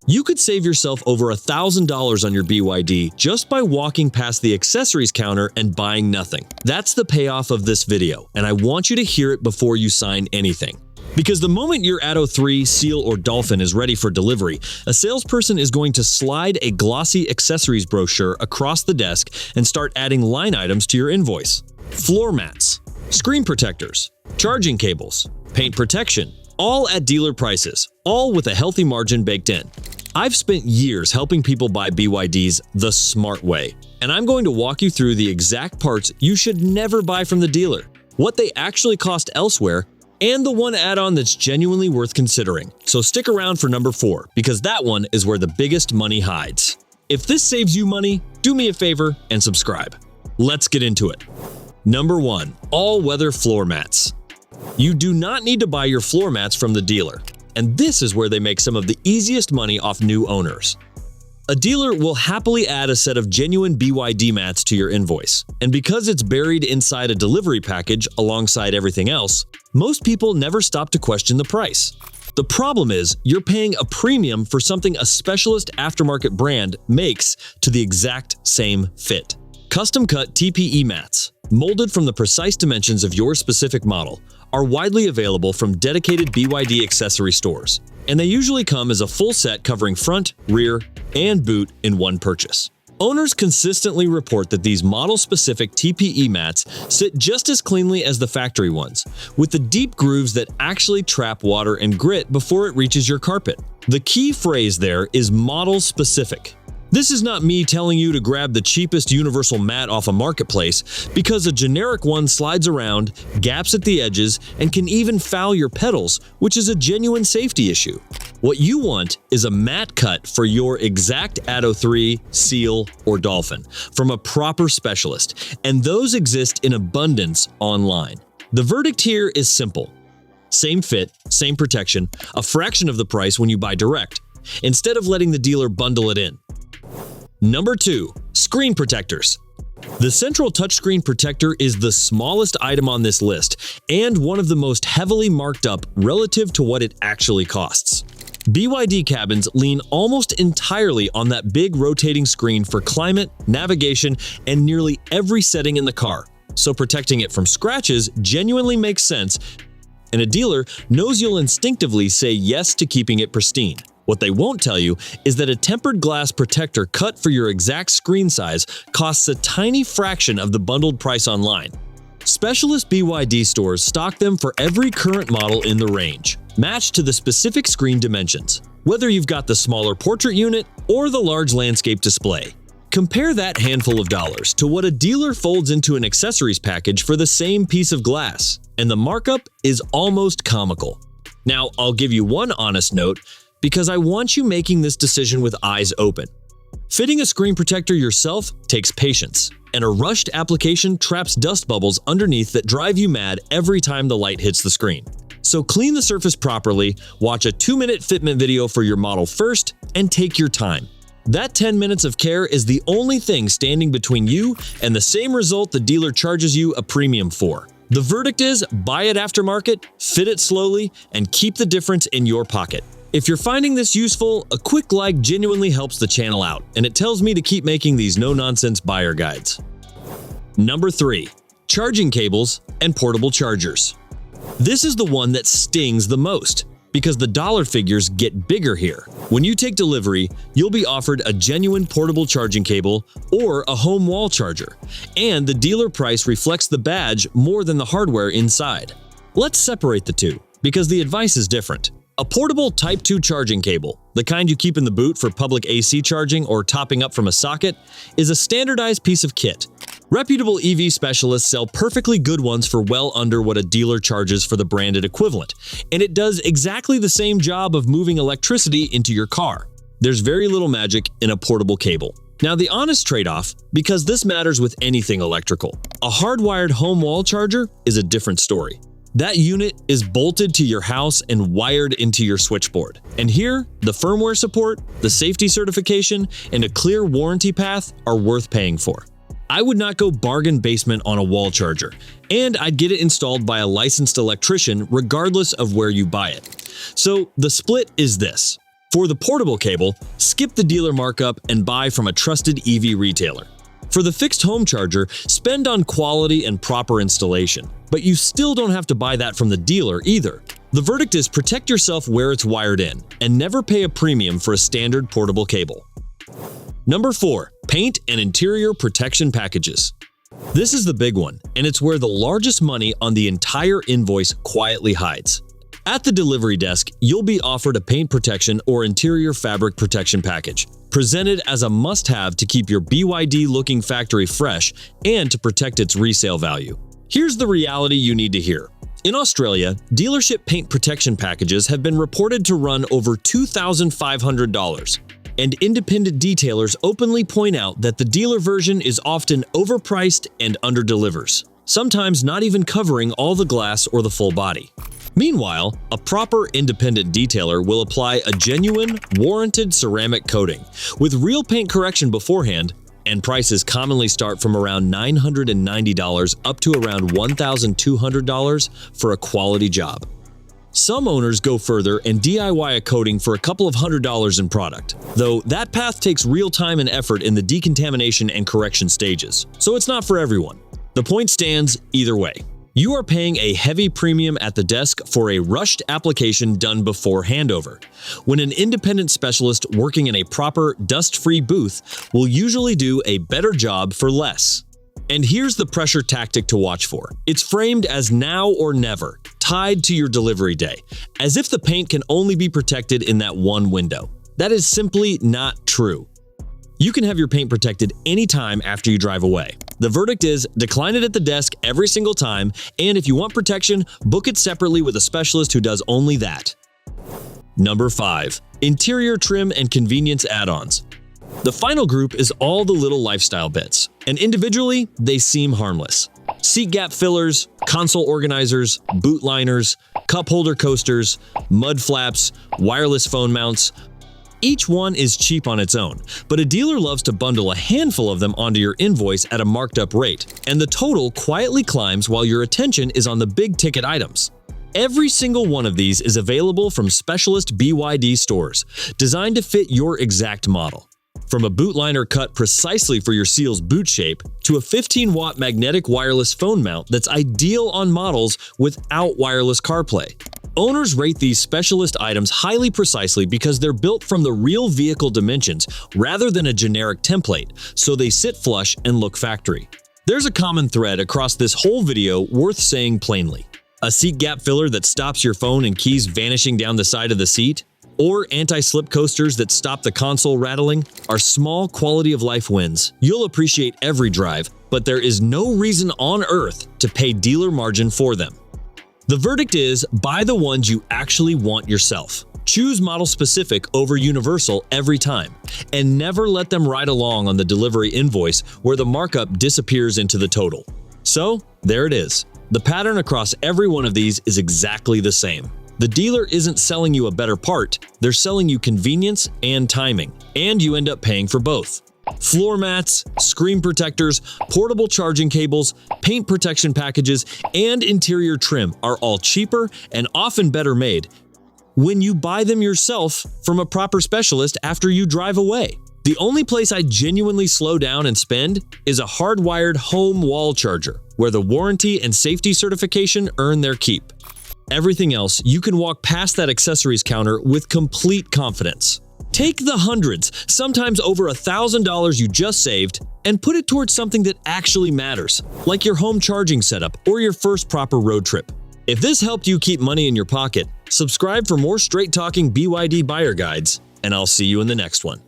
You could save yourself over $1,000 on your BYD just by walking past the accessories counter and buying nothing. That's the payoff of this video, and I want you to hear it before you sign anything. Because the moment your Atto 3, Seal, or Dolphin is ready for delivery, a salesperson is going to slide a glossy accessories brochure across the desk and start adding line items to your invoice. Floor mats, screen protectors, charging cables, paint protection, all at dealer prices, all with a healthy margin baked in. I've spent years helping people buy BYDs the smart way, and I'm going to walk you through the exact parts you should never buy from the dealer, what they actually cost elsewhere, and the one add-on that's genuinely worth considering. So stick around for number 4, because that one is where the biggest money hides. If this saves you money, do me a favor and subscribe. Let's get into it. Number 1. All-weather floor mats. You do not need to buy your floor mats from the dealer, and this is where they make some of the easiest money off new owners. A dealer will happily add a set of genuine BYD mats to your invoice, and because it's buried inside a delivery package alongside everything else, most people never stop to question the price. The problem is, you're paying a premium for something a specialist aftermarket brand makes to the exact same fit. Custom-cut TPE mats, molded from the precise dimensions of your specific model, are widely available from dedicated BYD accessory stores, and they usually come as a full set covering front, rear, and boot in one purchase. Owners consistently report that these model-specific TPE mats sit just as cleanly as the factory ones, with the deep grooves that actually trap water and grit before it reaches your carpet. The key phrase there is model-specific. This is not me telling you to grab the cheapest universal mat off a marketplace, because a generic one slides around, gaps at the edges, and can even foul your pedals, which is a genuine safety issue. What you want is a mat cut for your exact Atto 3, Seal, or Dolphin from a proper specialist, and those exist in abundance online. The verdict here is simple. Same fit, same protection, a fraction of the price when you buy direct, instead of letting the dealer bundle it in. Number 2. Screen protectors. The central touchscreen protector is the smallest item on this list and one of the most heavily marked up relative to what it actually costs. BYD cabins lean almost entirely on that big rotating screen for climate, navigation, and nearly every setting in the car, so protecting it from scratches genuinely makes sense, and a dealer knows you'll instinctively say yes to keeping it pristine. What they won't tell you is that a tempered glass protector cut for your exact screen size costs a tiny fraction of the bundled price online. Specialist BYD stores stock them for every current model in the range, matched to the specific screen dimensions, whether you've got the smaller portrait unit or the large landscape display. Compare that handful of dollars to what a dealer folds into an accessories package for the same piece of glass, and the markup is almost comical. Now, I'll give you one honest note, because I want you making this decision with eyes open. Fitting a screen protector yourself takes patience, and a rushed application traps dust bubbles underneath that drive you mad every time the light hits the screen. So clean the surface properly, watch a 2-minute fitment video for your model first, and take your time. That 10 minutes of care is the only thing standing between you and the same result the dealer charges you a premium for. The verdict is, buy it aftermarket, fit it slowly, and keep the difference in your pocket. If you're finding this useful, a quick like genuinely helps the channel out, and it tells me to keep making these no-nonsense buyer guides. Number 3. Charging cables and portable chargers. This is the one that stings the most, because the dollar figures get bigger here. When you take delivery, you'll be offered a genuine portable charging cable or a home wall charger, and the dealer price reflects the badge more than the hardware inside. Let's separate the two, because the advice is different. A portable Type 2 charging cable, the kind you keep in the boot for public AC charging or topping up from a socket, is a standardized piece of kit. Reputable EV specialists sell perfectly good ones for well under what a dealer charges for the branded equivalent, and it does exactly the same job of moving electricity into your car. There's very little magic in a portable cable. Now, the honest trade-off, because this matters with anything electrical, a hardwired home wall charger is a different story. That unit is bolted to your house and wired into your switchboard. And here, the firmware support, the safety certification, and a clear warranty path are worth paying for. I would not go bargain basement on a wall charger, and I'd get it installed by a licensed electrician regardless of where you buy it. So the split is this. For the portable cable, skip the dealer markup and buy from a trusted EV retailer. For the fixed home charger, spend on quality and proper installation, but you still don't have to buy that from the dealer either. The verdict is protect yourself where it's wired in, and never pay a premium for a standard portable cable. Number 4. Paint and interior protection packages. This is the big one, and it's where the largest money on the entire invoice quietly hides. At the delivery desk, you'll be offered a paint protection or interior fabric protection package, presented as a must-have to keep your BYD looking factory fresh and to protect its resale value. Here's the reality you need to hear. In Australia, dealership paint protection packages have been reported to run over $2,500, and independent detailers openly point out that the dealer version is often overpriced and underdelivers, sometimes not even covering all the glass or the full body. Meanwhile, a proper independent detailer will apply a genuine, warranted ceramic coating with real paint correction beforehand, and prices commonly start from around $990 up to around $1,200 for a quality job. Some owners go further and DIY a coating for a couple of $100s in product, though that path takes real time and effort in the decontamination and correction stages, so it's not for everyone. The point stands either way. You are paying a heavy premium at the desk for a rushed application done before handover, when an independent specialist working in a proper, dust-free booth will usually do a better job for less. And here's the pressure tactic to watch for. It's framed as now or never, tied to your delivery day, as if the paint can only be protected in that one window. That is simply not true. You can have your paint protected anytime after you drive away. The verdict is decline it at the desk every single time, and if you want protection, book it separately with a specialist who does only that. Number 5. Interior trim and convenience add-ons. The final group is all the little lifestyle bits, and individually, they seem harmless. Seat gap fillers, console organizers, boot liners, cup holder coasters, mud flaps, wireless phone mounts. Each one is cheap on its own, but a dealer loves to bundle a handful of them onto your invoice at a marked up rate, and the total quietly climbs while your attention is on the big-ticket items. Every single one of these is available from specialist BYD stores, designed to fit your exact model. From a boot liner cut precisely for your seal's boot shape, to a 15-watt magnetic wireless phone mount that's ideal on models without wireless CarPlay. Owners rate these specialist items highly precisely because they're built from the real vehicle dimensions rather than a generic template, so they sit flush and look factory. There's a common thread across this whole video worth saying plainly. A seat gap filler that stops your phone and keys vanishing down the side of the seat, or anti-slip coasters that stop the console rattling, are small quality of life wins. You'll appreciate every drive, but there is no reason on earth to pay dealer margin for them. The verdict is, buy the ones you actually want yourself. Choose model specific over universal every time, and never let them ride along on the delivery invoice where the markup disappears into the total. So, there it is. The pattern across every one of these is exactly the same. The dealer isn't selling you a better part, they're selling you convenience and timing, and you end up paying for both. Floor mats, screen protectors, portable charging cables, paint protection packages, and interior trim are all cheaper and often better made when you buy them yourself from a proper specialist after you drive away. The only place I genuinely slow down and spend is a hardwired home wall charger, where the warranty and safety certification earn their keep. Everything else, you can walk past that accessories counter with complete confidence. Take the hundreds, sometimes over $1,000 you just saved, and put it towards something that actually matters, like your home charging setup or your first proper road trip. If this helped you keep money in your pocket, subscribe for more straight-talking BYD buyer guides, and I'll see you in the next one.